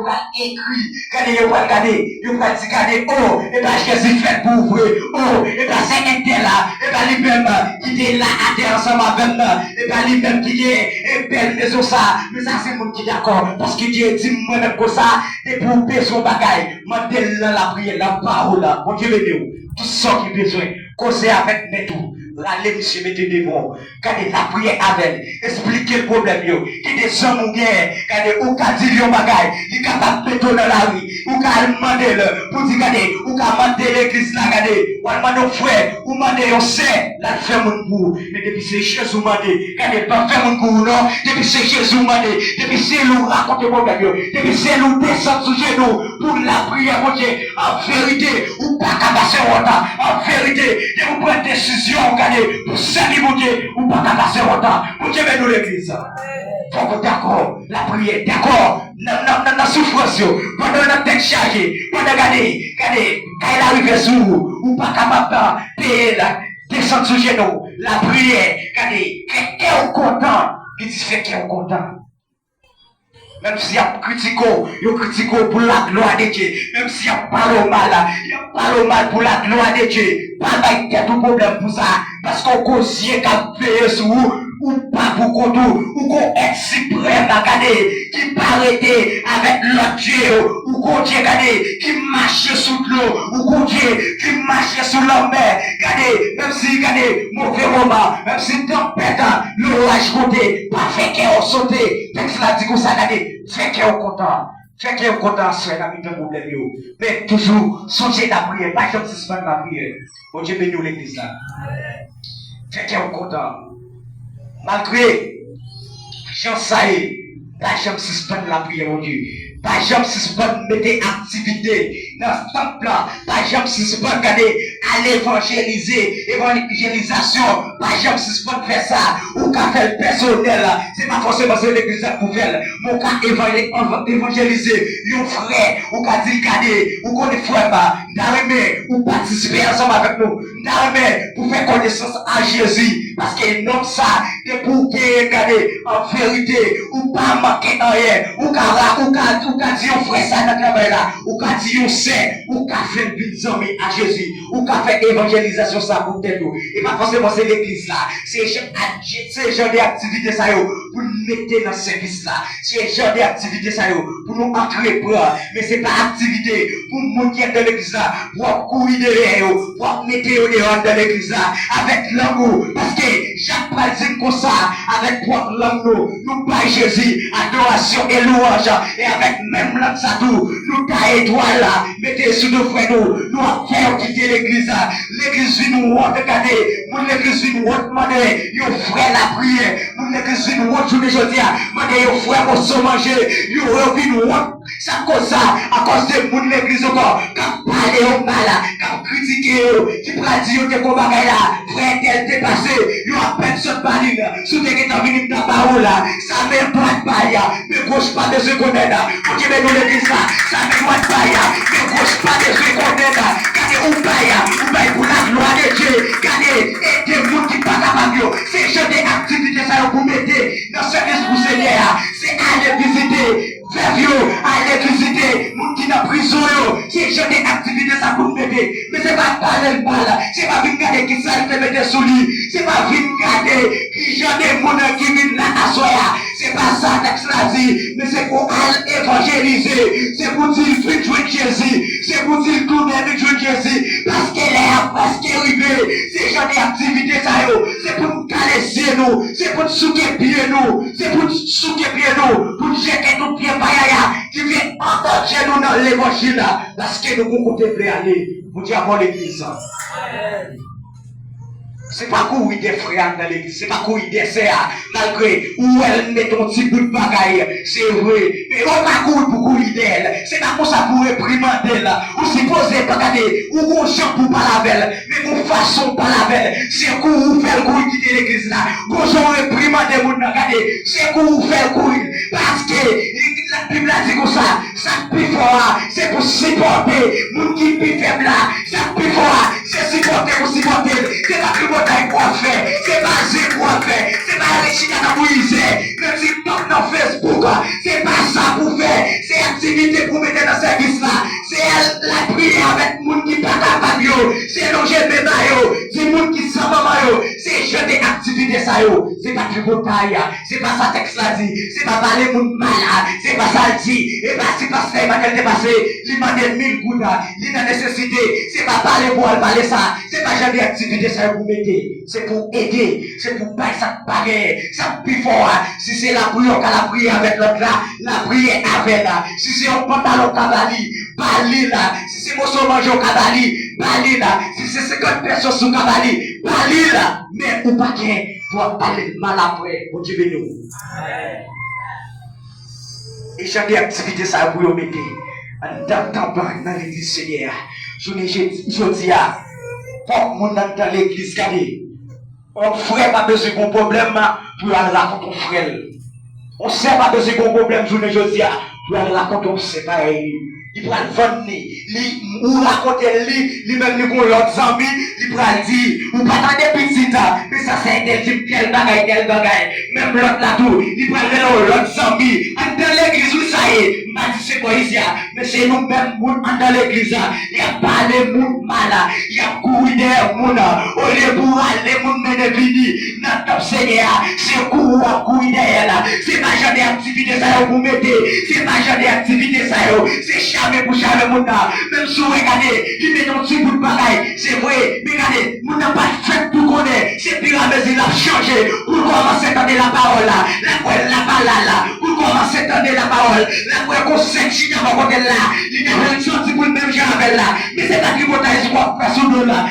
vous avez écrit, regardez, vous regardez, vous avez dit, regardez, oh, et bien Jésus fait pour vous, oh, et bien c'est un tel là, et bien lui-même qui est là à terre ensemble avec nous, et bien lui-même qui est belle maison ça, mais ça c'est mon qui est d'accord, parce que Dieu dit moi-même comme ça, et pour payer son bagaille, mandez la prière, la parole, mon Dieu béni, tout ça qui a besoin, causer avec mes tout. Allez, monsieur, mettez devant. Regardez la prière avec. Expliquez le problème. Qui des hommes ou bien. Regardez, ou qu'a dit yon bagay. Il est capable de mettre dans la rue. Ou qu'a demandé le. Pour dire, regardez, ou qu'a demandé l'église là, regardez. Ou demandé aux frères. Ou demandé aux sœurs. Là, fait mon pour. Mais depuis c'est Jésus demandé. Regardez, pas faire mon pour, non. Depuis c'est Jésus demandé. Depuis c'est nous raconter le problème. Depuis c'est nous descendre sous genoux. Pour la prière, mon Dieu. En vérité, ou pas qu'à passer au temps. En vérité, de vous prendre décision. Pour saluer mon Dieu, ou pas qu'à passer autant. Mon Dieu, mais nous l'église. Donc, d'accord, la prière, d'accord, dans souffrance, pendant la tête chargée, pendant regardez, quand il arrive sur vous, ou pas capable de payer la descendre sous genou, la prière, regardez, quelqu'un est content, qui dit quelqu'un est content. Même s'il y a critiqué pour la gloire de Dieu. Même s'il y a parlé mal, il y a parlé mal pour la gloire de Dieu. Pas de tout problème pour ça. Parce qu'on conseille qu'à payer sur vous, ou pas pour qu'on ou qu'on est suprême, regardez, qui paraît avec l'autre Dieu, ou qu'on Dieu, regardez, qui marche sous l'eau, ou qu'on Dieu, qui marche sous la mer. Regardez, même si, regardez, mauvais moment, même si tempête, l'orage côté, pas fait qu'elle a sauté. Texte là dit comme ça, regardez, fait qu'elle est content. Fait qu'elle est content, c'est la mise de problème. Mais toujours, songez la prière, pas jamais suspendre la prière. Bon Dieu bénit l'église là. Fait qu'elle est content. Malgré, j'en sais, pas jamais suspendre la prière, mon Dieu. Pas jamais suspendre mettre activité dans ce temple-là. Pas jamais suspendre à l'évangéliser, évangélisation. Pas jamais suspendre faire ça. Ou qu'à faire le personnel. C'est pas forcément c'est l'église pour faire. Mon cas évangéliser, yon frère, ou qu'à dire, regardez, ou qu'on est frère, ou participer ensemble avec nous. Pour faire connaissance à Jésus. Parce que non ça, c'est pour que, regardez, en vérité, ou pas manquer en rien. Ou qu'à dire on frère ça dans le travail là, ou qu'à dire on sait, ou qu'à faire des amis à Jésus, ou qu'à faire évangélisation ça pour tel tout. Et pas forcément c'est l'église là, c'est genre d'activité ça pour nous mettre dans ce service là, c'est genre d'activité ça pour nous entreprendre, mais c'est pas activité pour nous qui est dans l'église là, pour courir derrière, pour mettre dehors dans l'église là, avec l'amour, parce que Jacques pratique comme ça, avec propre l'amour, nous pas Jésus, adoration et louange. Et avec même l'âme ça tout, nous ta étoile là, mettez sous nos frères nous avons quitter l'église là. L'église vient nous regarder, mon l'église vient nous demander, yo frère la prière, mon l'église vient nous journée aujourd'hui, demander yo frère pour se manger, yo vient nous ça cause ça, à cause de mon l'église encore, quand parler au mal, quand critiquer, qui pratique que comme bagaille là, frère tel dépassé, yo à peine ce baline, sous des qui venu dans parole là, ça même pas de bail, mais gauche pas de ce qu'on est là, quand tu mets dans l'église là, ça même pas de bail, mais gauche pas de ce qu'on est là, regardez ou bail pour la gloire de Dieu, regardez, et des gens qui pas capables, c'est genre d'activité ça vous mettez dans ce service pour Seigneur, c'est aller visiter, aller visiter, moun qui dans prison, c'est genre d'activité ça pour mettre, mais c'est pas parler le mal, c'est pas venir garder qui ça te mettre sous lui, c'est pas venir garder qui genre des moun qui viennent là à soya, c'est pas ça texte là dit, mais c'est pour aller évangéliser, c'est pour dire vite jouer Jésus, c'est pour dire tourner vite jouer Jésus, parce qu'elle est presque arrivée, c'est genre d'activité ça c'est pour nous caresser nous, c'est pour nous souquer pieds nous, c'est pour nous souquer pieds nous, pour nous jeter nos pieds païa, qui vient encourager nous dans l'évangile là, parce que nous pouvons contempler aller, pour dire avant l'église. C'est pas courir des frères dans l'église, c'est pas courir des sœurs, malgré où elle met ton petit bout de bagaille, c'est vrai. Mais on va courir pour courir d'elle, c'est pas pour ça pour réprimander là. Ou supposez pas regarder, ou qu'on chante pour pas la belle, mais qu'on façon pas la belle. C'est qu'on fait courir quitter l'église là, qu'on chante réprimander mon regardez, c'est qu'on fait courir. Parce que la Bible a dit comme ça plus fort, c'est pour supporter, mon qui plus faible là, ça plus fort, c'est supporter pour supporter, c'est pas plus pour faire, c'est pas Zé pour faire, c'est pas Richard à Moïse, même si top dans Facebook, c'est pas ça pour faire, c'est activité est dans le service là. C'est elle la prière avec les gens qui ne sont pas capables. C'est longer le maillot. C'est les gens qui sont maman. C'est jeter activité ça. C'est pas du bataille. C'est pas ça texte là dit. C'est pas parler de monde malade. C'est pas ça dit. Et pas si parce que Emmanuel est passé. Il m'a donné 1000 coups. Il a nécessité. C'est pas parler pour parler ça. C'est pas jeter activité ça pour mettre. C'est pour aider. C'est pour pas ça pareil. Ça plus fort. Si c'est la prière qu'à la prière avec l'autre là. La prière avec là. Si c'est un pantalon cabali. Bali là. Si c'est mon sauvage au cabali. Bali là. Si c'est 50 personnes sous cabali. Bali là. Mais ou pas qu'un pour parler mal après. Pour Dieu béni. Et j'ai des activités ça pour vous mettre. Dans l'église Seigneur. Je dis à. Faut que dans l'église garder. On frère pas besoin de problème pour aller raconter ton frère. On sait pas besoin de problème journée jeudi pour aller raconter ton séparé. Il prend le vendre, ou raconter lui même lui pour l'autre ami, il prend dire ou pas dans des petites mais ça c'est un type quel bagaille, même l'autre là tout, il prend l'autre ami. Dans l'église où ça y est, m'a dit c'est quoi ici, mais c'est nous même dans l'église, il y a pas les monde mal, il y a courir des monde, au lieu pour aller monde mener vini, notre Seigneur, c'est courir derrière, c'est pas jamais activité ça vous mettez, c'est pas jamais activité ça c'est jamais pour jamais mon gars. Même si vous regardez, il met un petit bout de bagaille. C'est vrai, mais regardez, mon n'a pas fait pour connaître. C'est puis la maison, il a changé. Pour commencer à entendre la parole là. La parole là. Pour commencer à entendre la parole. La qu'on sait que si tu vas côté là, il est sorti pour le même genre là. Mais c'est pas qui vous a dit quoi, personne là.